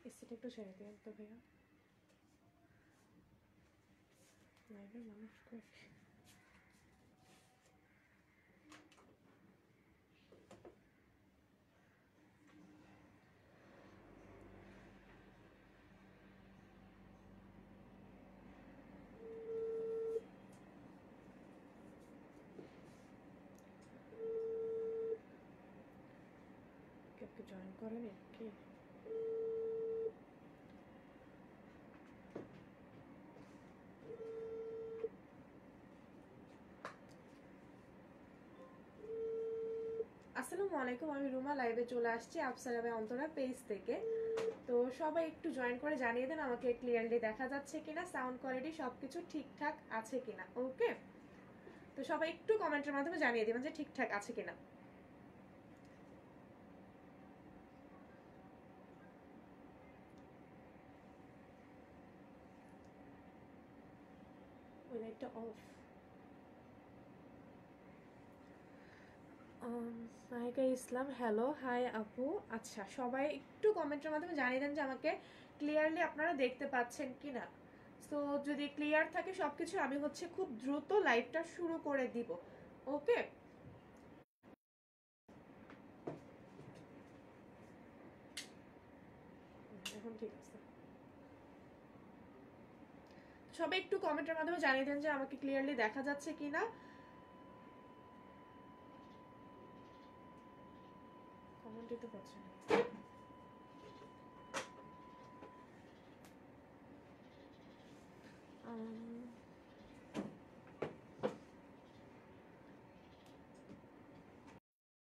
এসিটা একটু ছেড়ে দিন তো ভাইয়া। লাইভের মানুষ কই? কেউ জয়েন করেনি কি? আসসালামু আলাইকুম, আমি রুমা লাইভে চলে আসছি আফসারা ভাই অন্তরা পেজ থেকে। তো সবাই একটু জয়েন করে জানিয়ে দেন আমাকে ক্লিয়ারলি দেখা যাচ্ছে কিনা, সাউন্ড কোয়ালিটি সবকিছু ঠিকঠাক আছে কিনা। ওকে, তো সবাই একটু কমেন্টের মাধ্যমে জানিয়ে দেবেন যে ঠিকঠাক আছে কিনা। ওই লাইটটা অফ। নায়িকা ইসলাম, হ্যালো, হাই আপু। আচ্ছা, সবাই একটু কমেন্টের মাধ্যমে জানিয়ে দেন যে আমাকে ক্লিয়ারলি আপনারা দেখতে পাচ্ছেন কিনা। তো যদি ক্লিয়ার থাকে সবকিছু, আমি হচ্ছে খুব দ্রুত লাইভটা শুরু করে দিব। ওকে, এখন ঠিক আছে। সবাই একটু কমেন্টের মাধ্যমে জানিয়ে দেন যে আমাকে ক্লিয়ারলি দেখা যাচ্ছে কিনা। কমেন্টই তো পাচ্ছি না।